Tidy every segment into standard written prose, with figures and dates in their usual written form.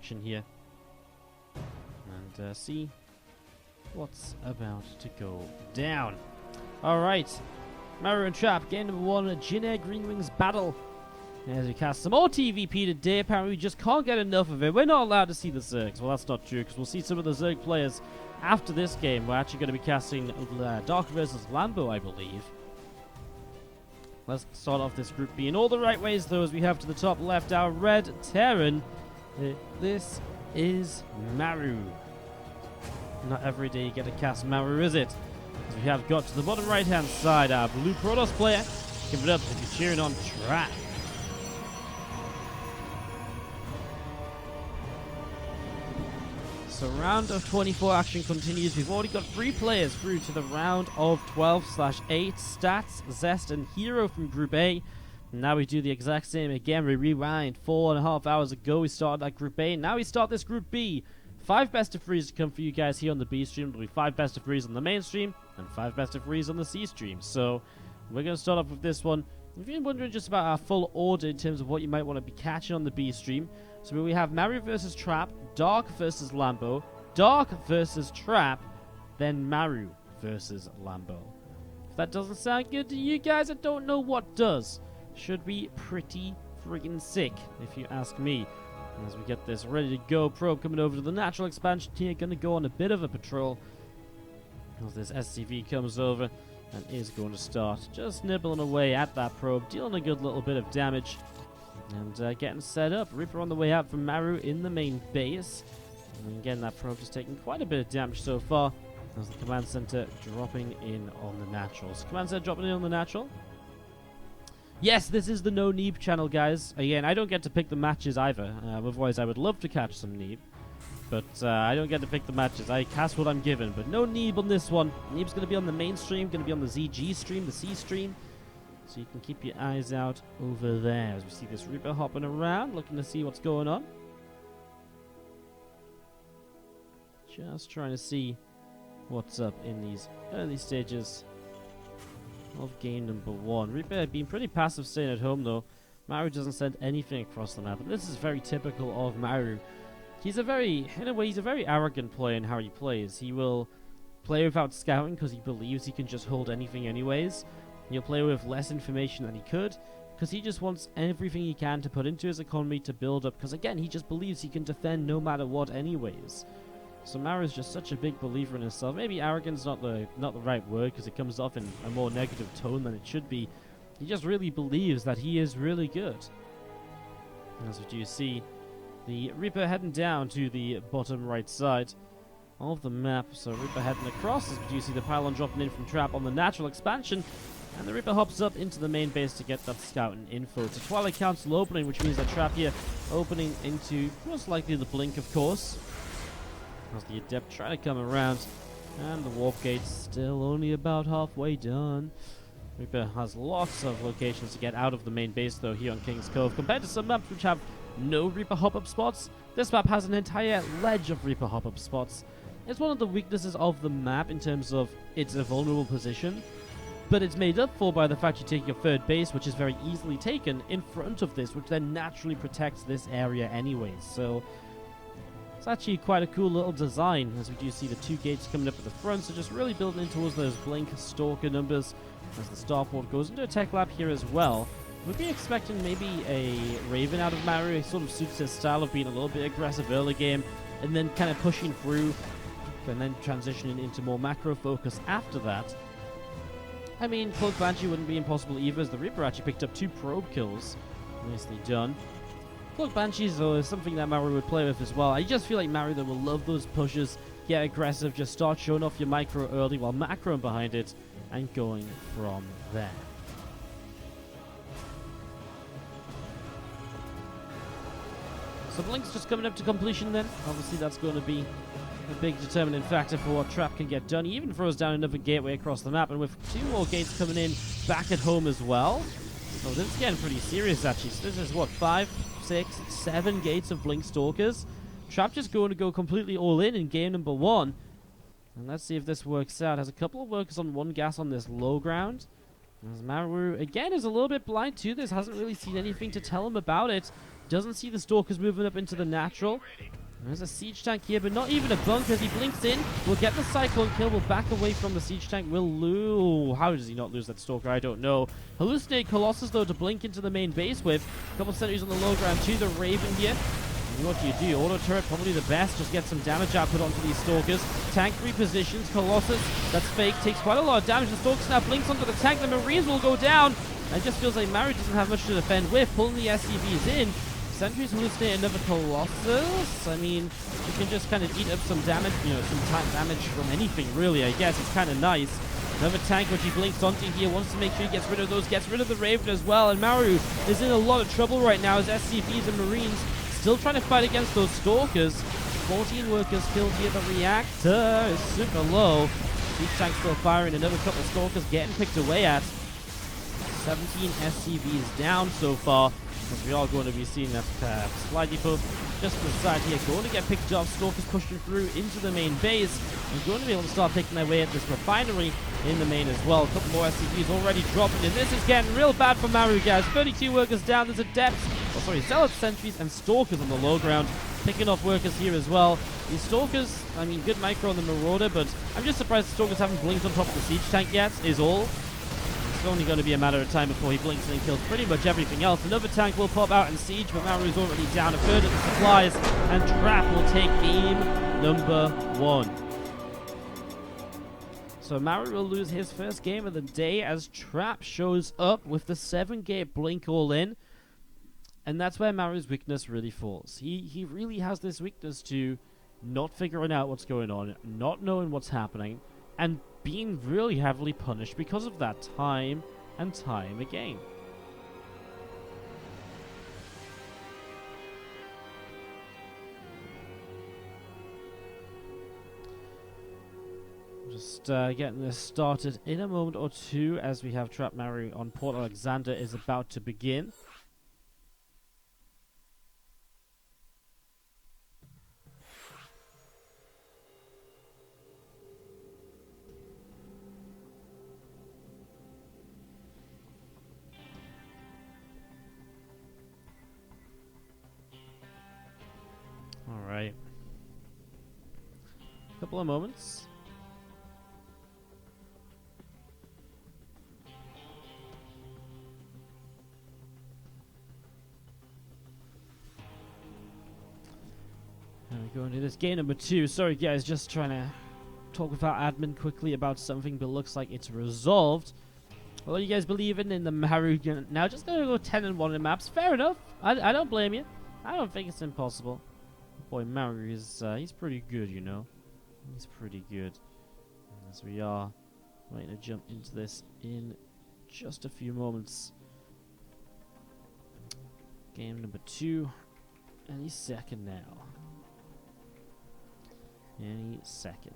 action here. And see what's about to go down. Alright. Maru and Trap, game number 1, Jin Green Wings battle. As we cast some more TVP today, apparently we just can't get enough of it. We're not allowed to see the Zergs. Well, that's not true, because we'll see some of the Zerg players after this game. We're actually going to be casting Dark versus Lambo, I believe. Let's start off this Group B in all the right ways, though, as we have to the top left our red Terran. This is Maru. Not every day you get to cast Maru, is it? As we have got to the bottom right-hand side, our blue Protoss player. Give it up if you're cheering on Trap. So round of 24 action continues. We've already got 3 players through to the round of 12/8. Stats, Zest, and Hero from Group A. And now we do the exact same again. We rewind 4.5 hours ago. We started that Group A. Now we start this Group B. 5 best of 3s to come for you guys here on the B stream. There'll be 5 best of 3s on the main stream and 5 best of 3s on the C stream. So we're going to start off with this one. If you're wondering just about our full order in terms of what you might want to be catching on the B stream, so we have Maru versus Trap, Dark versus Lambo, Dark versus Trap, then Maru versus Lambo. If that doesn't sound good to you guys, I don't know what does. Should be pretty friggin' sick, if you ask me. And as we get this ready to go, probe coming over to the natural expansion here, going to go on a bit of a patrol. As this SCV comes over and is going to start just nibbling away at that probe, dealing a good little bit of damage. And getting set up. Reaper on the way out from Maru in the main base. And again, that probe is taking quite a bit of damage so far. As the command center dropping in on the naturals. Command center dropping in on the natural. Yes, this is the no Neeb channel, guys. Again, I don't get to pick the matches either. Otherwise, I would love to catch some Neeb. But I don't get to pick the matches. I cast what I'm given. But no Neeb on this one. Neeb's going to be on the main stream. Going to be on the ZG stream, the C stream. So you can keep your eyes out over there. As we see this Reaper hopping around, looking to see what's going on. Just trying to see what's up in these early stages of game number 1. Reaper being pretty passive staying at home though. Maru doesn't send anything across the map. And this is very typical of Maru. He's a very, in a way, he's a very arrogant player in how he plays. He will play without scouting because he believes he can just hold anything anyways. He'll play with less information than he could because he just wants everything he can to put into his economy to build up because again, he just believes he can defend no matter what anyways. So Maru is just such a big believer in himself. Maybe arrogance not the right word because it comes off in a more negative tone than it should be. He just really believes that he is really good. As we do see the Reaper heading down to the bottom right side of the map. So Reaper heading across as we do see the pylon dropping in from Trap on the natural expansion. And the Reaper hops up into the main base to get that scouting info. It's a Twilight Council opening, which means that Trap here opening into most likely the Blink, of course. As the Adept trying to come around. And the Warp Gate's still only about halfway done. Reaper has lots of locations to get out of the main base, though, here on King's Cove. Compared to some maps which have no Reaper hop-up spots, this map has an entire ledge of Reaper hop-up spots. It's one of the weaknesses of the map in terms of it's a vulnerable position. But it's made up for by the fact you take your third base, which is very easily taken, in front of this, which then naturally protects this area anyways. So it's actually quite a cool little design, as we do see the 2 gates coming up at the front. So just really building in towards those Blink Stalker numbers as the starport goes into a tech lab here as well. We'd be expecting maybe a Raven out of Maru. It sort of suits his style of being a little bit aggressive early game and then kind of pushing through and then transitioning into more macro focus after that. I mean, Cloak Banshee wouldn't be impossible either, as the Reaper actually picked up 2 probe kills. Nicely done. Cloak Banshees is something that Maru would play with as well. I just feel like Maru though will love those pushes, get aggressive, just start showing off your micro early while macroing behind it, and going from there. So Blink's just coming up to completion then. Obviously that's going to be a big determining factor for what Trap can get done. He even throws down another gateway across the map, and with 2 more gates coming in back at home as well. So this is getting pretty serious actually. So this is what, 5, 6, 7 gates of Blink Stalkers. Trap just going to go completely all in game number 1. And let's see if this works out. Has a couple of workers on 1 gas on this low ground. As Maru again is a little bit blind to this, hasn't really seen anything to tell him about it. Doesn't see the Stalkers moving up into the natural. There's a siege tank here, but not even a bunker as he blinks in. We'll get the Cyclone kill. We'll back away from the siege tank. We'll lose. How does he not lose that Stalker? I don't know. Hallucinate Colossus, though, to blink into the main base with. A couple sentries on the low ground to the Raven here. And what do? Auto turret, probably the best. Just get some damage output onto these Stalkers. Tank repositions. Colossus, that's fake, takes quite a lot of damage. The Stalker now blinks onto the tank. The Marines will go down. And it just feels like Maru doesn't have much to defend with. Pulling the SCVs in. Sentries hallucinate another Colossus. I mean, you can just kind of eat up some damage, some tank damage from anything, really, I guess. It's kind of nice. Another tank which he blinks onto here, wants to make sure he gets rid of those, gets rid of the Raven as well. And Maru is in a lot of trouble right now as SCVs and Marines still trying to fight against those Stalkers. 14 workers killed here. The reactor is super low. Siege tank still firing. Another couple of Stalkers getting picked away at. 17 SCVs down so far. As we are going to be seeing that supply depot just to the side here. Going to get picked off. Stalkers pushing through into the main base. And going to be able to start picking their way at this refinery in the main as well. A couple more SCVs already dropping in. This is getting real bad for Maru, guys. 32 workers down. There's a depth. Zealot sentries and Stalkers on the low ground. Picking off workers here as well. These Stalkers, I mean, good micro on the Marauder, but I'm just surprised the Stalkers haven't blinked on top of the siege tank yet, is all. It's only going to be a matter of time before he blinks and kills pretty much everything else. Another tank will pop out in siege, but Maru's already down a third of the supplies, and Trap will take game number 1. So Maru will lose his first game of the day as Trap shows up with the 7-gate blink all in. And that's where Maru's weakness really falls. He really has this weakness to not figuring out what's going on, not knowing what's happening, and being really heavily punished because of that time and time again. Just getting this started in a moment or two as we have Trap Maru on Port Alexander is about to begin. Alright. Couple of moments. And we go into this game number 2. Sorry guys, just trying to talk with our admin quickly about something, but looks like it's resolved. Well, you guys believing in the Maru now just gonna go 10-1 in maps. Fair enough. I don't blame you. I don't think it's impossible. Boy, Maru is, he's pretty good, you know. He's pretty good. As we are waiting to jump into this in just a few moments. Game number 2. Any second now. Any second.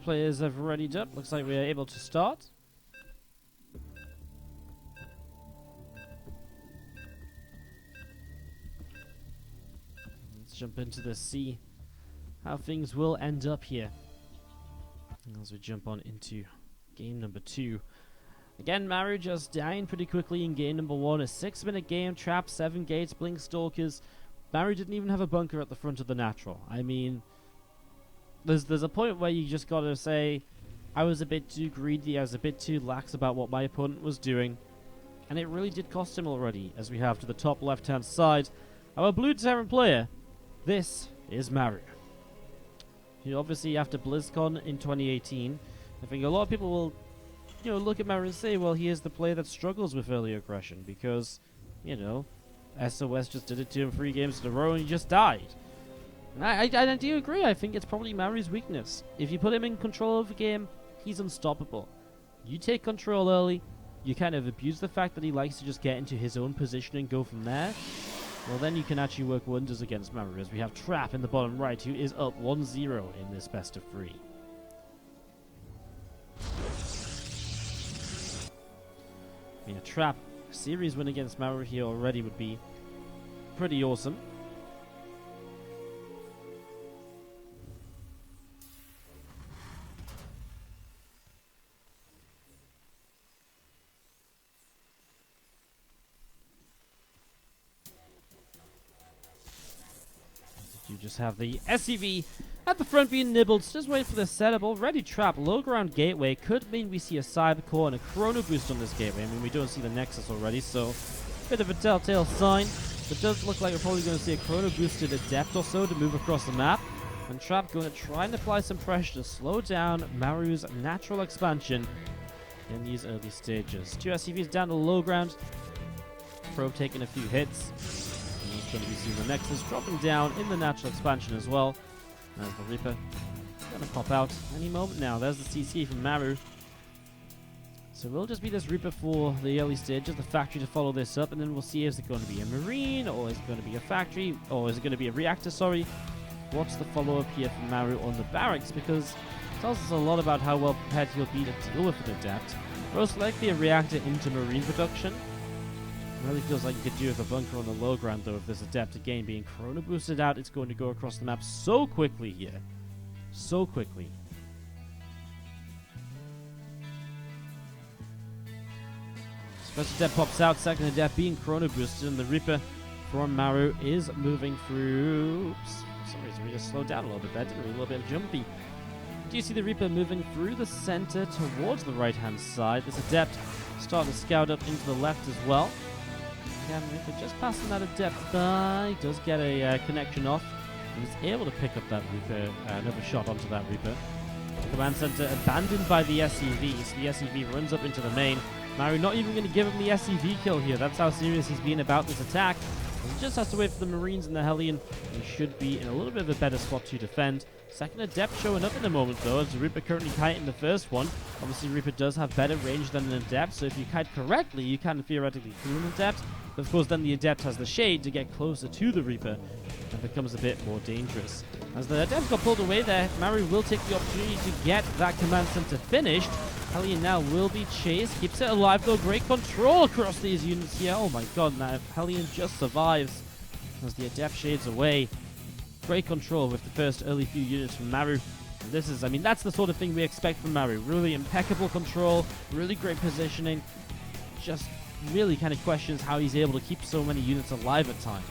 Players have readied up. Looks like we are able to start. Let's jump into this, see how things will end up here. As we jump on into game number 2. Again, Maru just dying pretty quickly in game number 1. A 6-minute game, Trap, 7 gates, Blink Stalkers. Maru didn't even have a bunker at the front of the natural. I mean, there's a point where you just gotta say, I was a bit too greedy, I was a bit too lax about what my opponent was doing. And it really did cost him already, as we have to the top left-hand side. Our Blue Terran player, this is Maru. Obviously, after BlizzCon in 2018, I think a lot of people will, look at Maru and say, well, he is the player that struggles with early aggression because, SOS just did it to him 3 games in a row and he just died. And I do agree. I think it's probably Maru's weakness. If you put him in control of the game, he's unstoppable. You take control early, you kind of abuse the fact that he likes to just get into his own position and go from there. Well, then you can actually work wonders against Maru, as we have Trap in the bottom right, who is up 1-0 in this best of 3. Trap series win against Maru here already would be pretty awesome. just have the SCV at the front being nibbled. Just wait for the setup. Already trapped. Low ground gateway. Could mean we see a cyber core and a chrono boost on this gateway. I mean, we don't see the Nexus already, so bit of a telltale sign. It does look like we're probably going to see a chrono boosted Adept or so to move across the map. And Trap going to try and apply some pressure to slow down Maru's natural expansion in these early stages. 2 SCVs down to low ground. Probe taking a few hits. And he's going to be seeing the Nexus dropping down in the natural expansion as well. As the Reaper going to pop out any moment now. There's the CC from Maru. So we'll just be this Reaper for the early stages, the factory to follow this up, and then we'll see is it going to be a Marine, or is it going to be a factory, or is it going to be a reactor, sorry. What's the follow-up here from Maru on the barracks? Because it tells us a lot about how well prepared he'll be to deal with an Adept. Most likely a reactor into Marine production. It really feels like you could do with a bunker on the low ground, though, if this Adept again being chrono boosted out. It's going to go across the map so quickly here. So quickly. First Adept pops out, second Adept being chrono boosted, and the Reaper from Maru is moving through. Oops, for some reason we just slowed down a little bit there, didn't we? A little bit jumpy. Do you see the Reaper moving through the center towards the right hand side? This Adept starting to scout up into the left as well. Again, Reaper just passing that Adept by. Does get a connection off, and is able to pick up that Reaper, another shot onto that Reaper. Command center abandoned by the SCV, so the SCV runs up into the main. Maru not even going to give him the SCV kill here. That's how serious he's been about this attack. He just has to wait for the Marines and the Hellion. He should be in a little bit of a better spot to defend. Second Adept showing up in a moment, though, as the Reaper currently kiting the first one. Obviously, Reaper does have better range than an Adept, so if you kite correctly, you can theoretically kill an Adept. But of course, then the Adept has the shade to get closer to the Reaper, and becomes a bit more dangerous. As the Adept got pulled away there, Maru will take the opportunity to get that command center finished. Hellion now will be chased. Keeps it alive, though. Great control across these units here. Oh my god, now Hellion just survives as the Adept shades away. Great control with the first early few units from Maru. And this is, I mean, that's the sort of thing we expect from Maru. Really impeccable control, really great positioning. Just really kind of questions how he's able to keep so many units alive at times.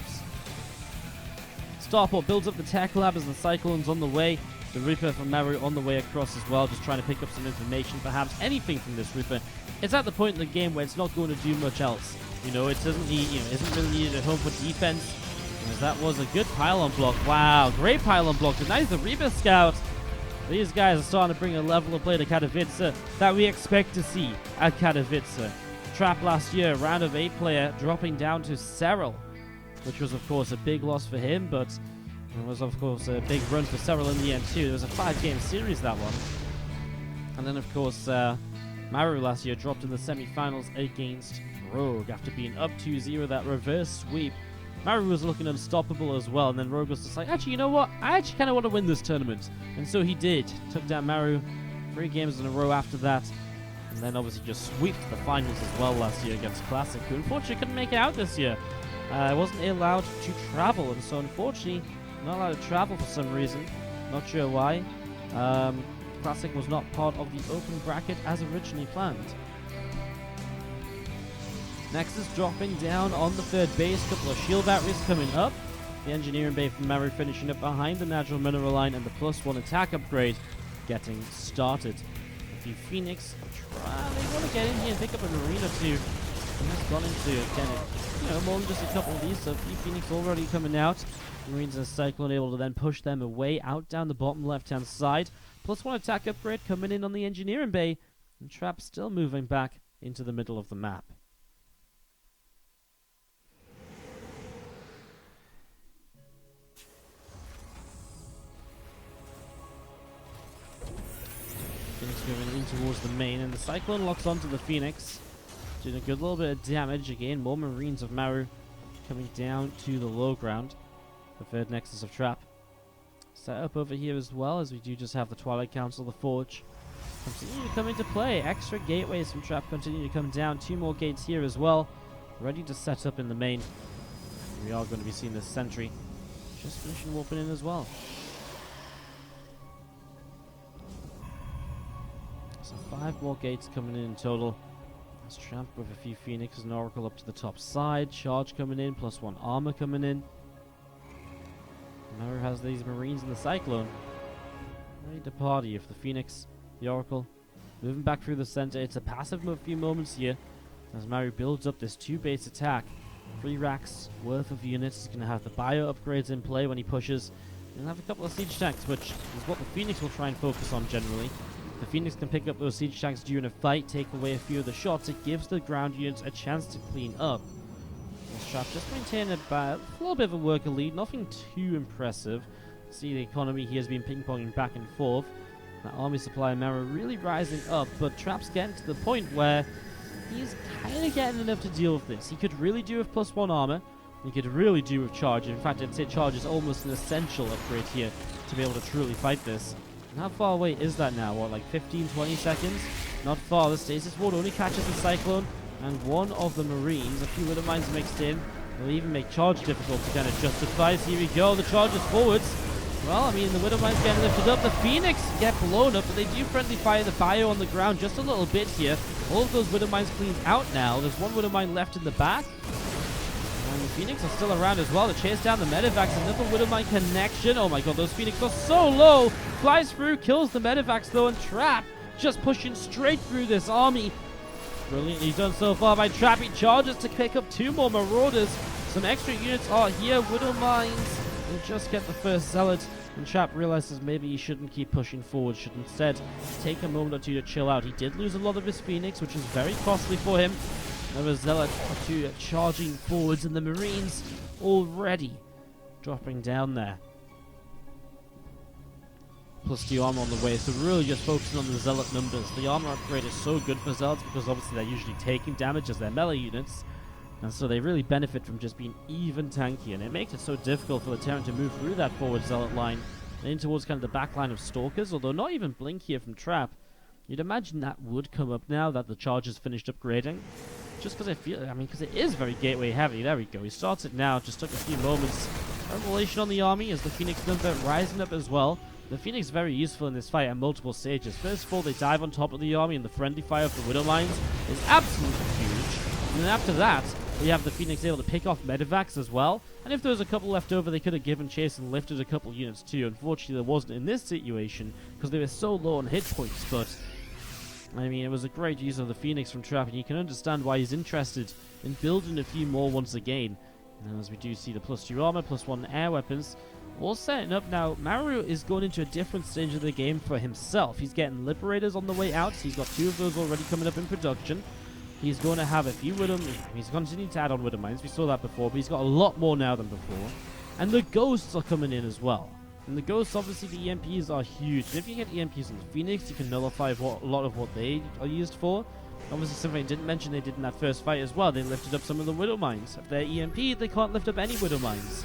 Starport builds up the tech lab as the Cyclone's on the way. The Reaper from Maru on the way across as well, just trying to pick up some information, perhaps anything from this Reaper. It's at the point in the game where it's not going to do much else. You know, it doesn't need, isn't really needed at home for defense. As that was a good pylon block. Wow, great pylon block. And nice, the Reaper Scout. These guys are starting to bring a level of play to Katowice that we expect to see at Katowice. Trap last year, round of 8 player, dropping down to Cyril, which was of course a big loss for him, but it was, of course, a big run for Cyril in the end, too. It was a 5-game series, that one. And then, of course, Maru last year dropped in the semi-finals against Rogue after being up 2-0, that reverse sweep. Maru was looking unstoppable as well, and then Rogue was just like, actually, you know what? I actually kind of want to win this tournament. And so he did. Took down Maru 3 games in a row after that. And then, obviously, just sweeped the finals as well last year against Classic, who unfortunately couldn't make it out this year. Wasn't allowed to travel, and so, unfortunately, not allowed to travel for some reason. Not sure why. Classic was not part of the open bracket as originally planned. Nexus dropping down on the third base. Couple of shield batteries coming up. The engineering bay from Maru finishing up behind the natural mineral line, and the +1 attack upgrade getting started. A few Phoenix they want to get in here and pick up an arena too. And that's gone into again, more than just a couple of these. So a few Phoenix already coming out. Marines and Cyclone able to then push them away out down the bottom left-hand side. +1 attack upgrade coming in on the engineering bay. And Trap still moving back into the middle of the map. Phoenix moving in towards the main, and the Cyclone locks onto the Phoenix. Doing a good little bit of damage. Again, more Marines of Maru coming down to the low ground. The third Nexus of Trap. Set up over here as well, as we do just have the Twilight Council, the Forge. Continue to come into play. Extra gateways from Trap continue to come down. 2 more gates here as well. Ready to set up in the main. We are going to be seeing this sentry just finishing warping in as well. So 5 more gates coming in total. As Trap with a few Phoenixes and Oracle up to the top side. Charge coming in, +1 armor coming in. Maru has these Marines in the Cyclone. Ready to party if the Phoenix, the Oracle, moving back through the center. It's a passive few moments here as Maru builds up this 2-base attack. 3 racks worth of units. He's going to have the bio upgrades in play when he pushes. He'll have a couple of siege tanks, which is what the Phoenix will try and focus on generally. The Phoenix can pick up those siege tanks during a fight, take away a few of the shots. It gives the ground units a chance to clean up. Trap just maintaining a little bit of a worker lead, nothing too impressive. See the economy here has been ping-ponging back and forth. That army supply Maru really rising up, but Trap's getting to the point where he's kind of getting enough to deal with this. He could really do with +1 armor. He could really do with charge. In fact, I'd say charge is almost an essential upgrade here to be able to truly fight this. And how far away is that now? What, like 15, 20 seconds? Not far. The stasis ward only catches the Cyclone and one of the Marines. A few little mines mixed in. They'll even make charge difficult to kind of justify. So here we go. The charge is forwards. Well, I mean, the Widow Mine's getting lifted up. The Phoenix get blown up, but they do friendly fire the bio on the ground just a little bit here. All of those Widow Mines cleaned out now. There's one Widow Mine left in the back. And the Phoenix are still around as well to chase down the Medivacs. Another Widow Mine connection. Oh my god, those Phoenix are so low. Flies through, kills the Medivacs though, and Trap just pushing straight through this army. Brilliantly done so far by Trap. He charges to pick up 2 more Marauders. Some extra units are here. Widow Mines will just get the first Zealot. And Trap realizes maybe he shouldn't keep pushing forward. Should instead take a moment or two to chill out. He did lose a lot of his Phoenix, which is very costly for him. Another Zealot or 2 charging forwards. And the Marines already dropping down there. +2 armor on the way, so really just focusing on the Zealot numbers. The armor upgrade is so good for Zealots because obviously they're usually taking damage as their melee units, and so they really benefit from just being even tanky, and it makes it so difficult for the Terran to move through that forward Zealot line and in towards kind of the back line of Stalkers, although not even Blink here from Trap. You'd imagine that would come up now that the charge has finished upgrading, just because because it is very gateway heavy. There we go, he starts it now, just took a few moments. Revelation on the army as the Phoenix number rising up as well. The Phoenix very useful in this fight at multiple stages. First of all, they dive on top of the army, and the friendly fire of the Widow Mines is absolutely huge. And then after that, we have the Phoenix able to pick off Medivacs as well. And if there was a couple left over, they could have given chase and lifted a couple units too. Unfortunately, there wasn't in this situation because they were so low on hit points. But I mean, it was a great use of the Phoenix from Trap, and you can understand why he's interested in building a few more once again. And as we do see the +2 armor, +1 air weapons, all setting up now. Maru is going into a different stage of the game for himself. He's getting Liberators on the way out. So he's got 2 of those already coming up in production. He's going to have a few Widow Mines. He's continuing to add on Widow Mines. We saw that before, but he's got a lot more now than before. And the Ghosts are coming in as well. And the Ghosts, obviously, the EMPs are huge. And if you get EMPs on the Phoenix, you can nullify a lot of what they are used for. Obviously, something I didn't mention they did in that first fight as well. They lifted up some of the Widow Mines. If they're EMP'd, they can't lift up any Widow Mines.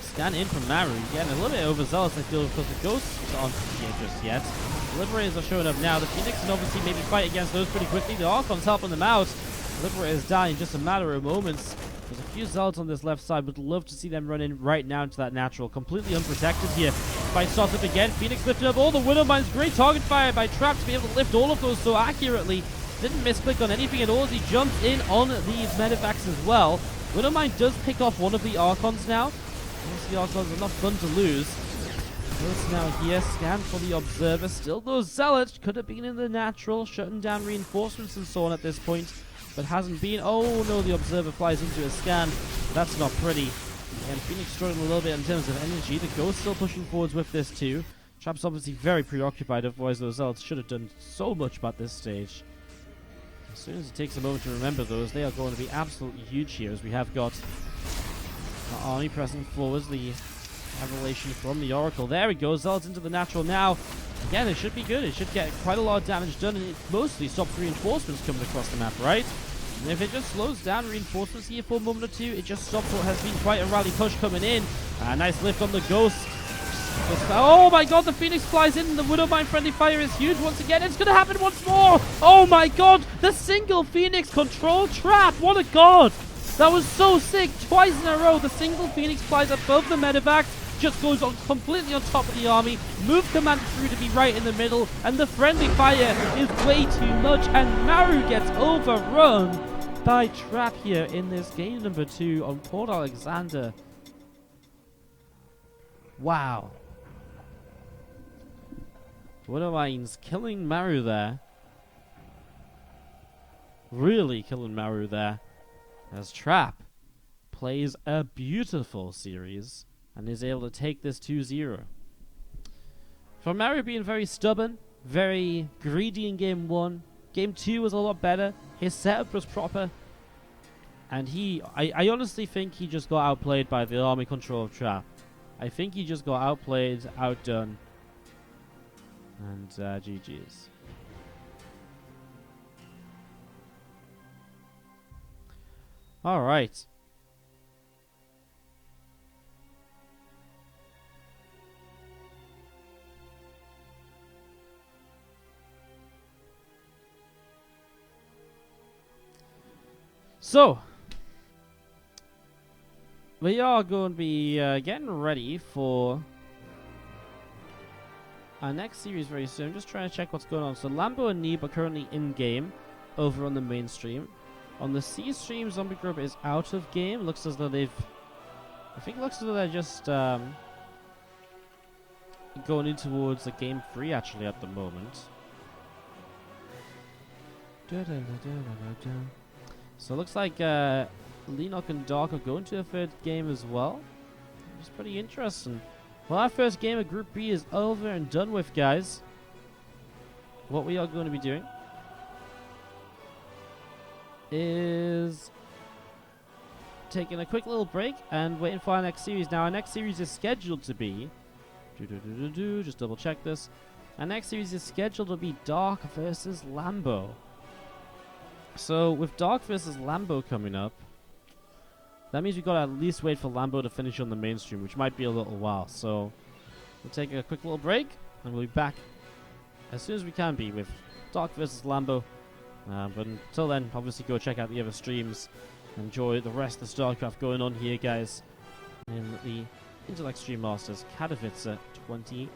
Scan in from Maru, getting a little bit overzealous, I feel, because the Ghosts aren't here just yet. The Liberators are showing up now. The Phoenix can obviously maybe fight against those pretty quickly. The Archon's helping them out. The Liberators die in just a matter of moments. There's a few Zealots on this left side. Would love to see them run in right now into that natural. Completely unprotected here. Fight starts up again. Phoenix lifted up all the Widow Mines. Great target fire by Trap to be able to lift all of those so accurately. Didn't misclick on anything at all as he jumped in on these Medivacs as well. Widow Mine does pick off one of the Archons now. The Archons are not fun to lose. Let's now here scan for the Observer. Still those Zealots could have been in the natural, shutting down reinforcements and so on at this point, but hasn't been. Oh no, the Observer flies into a scan. That's not pretty. And Phoenix struggling a little bit in terms of energy. The Ghost still pushing forwards with this too. Trap's obviously very preoccupied, otherwise those Zealots should have done so much at this stage. As soon as it takes a moment to remember those, they are going to be absolutely huge here, as we have got Arnie pressing forwards, the revelation from the Oracle. There he goes, Zealots into the natural now. Again, it should be good. It should get quite a lot of damage done, and it mostly stops reinforcements coming across the map, right? And if it just slows down reinforcements here for a moment or two, it just stops what has been quite a rally push coming in. Nice lift on the Ghost. Oh my god, the Phoenix flies in, and the Widow Mine friendly fire is huge once again. It's going to happen once more. Oh my god, the single Phoenix control Trap. What a god. That was so sick. Twice in a row, the single Phoenix flies above the Medivac, just goes on completely on top of the army, move Commander through to be right in the middle, and the friendly fire is way too much, and Maru gets overrun by Trap here in this game number 2 on Port Alexander. Wow. Wooderwine's killing Maru there. Really killing Maru there. As Trap plays a beautiful series and is able to take this 2-0. For Maru being very stubborn, very greedy in game 1, game 2 was a lot better. His setup was proper. And I honestly think he just got outplayed by the army control of Trap. I think he just got outplayed, outdone. And GG's. Alright. So, we are going to be getting ready for our next series very soon. I'm just trying to check what's going on. So Lambo and Neeb are currently in-game over on the main stream. On the C stream, Zombie Group is out of game. Looks as though they've... I think it looks as though they're just going in towards the game 3 actually at the moment. So it looks like Lenok and Dark are going to the third game as well. It's pretty interesting. Well, our first game of Group B is over and done with, guys. What we are going to be doing is taking a quick little break and waiting for our next series. Now, our next series is scheduled to be... just double check this. Our next series is scheduled to be Dark versus Lambo. So, with Dark versus Lambo coming up, that means we've got to at least wait for Lambo to finish on the mainstream, which might be a little while. So, we'll take a quick little break, and we'll be back as soon as we can be with Dark versus Lambo. But until then, obviously go check out the other streams. Enjoy the rest of the StarCraft going on here, guys, in the Intellect Stream Masters Katowice 2019.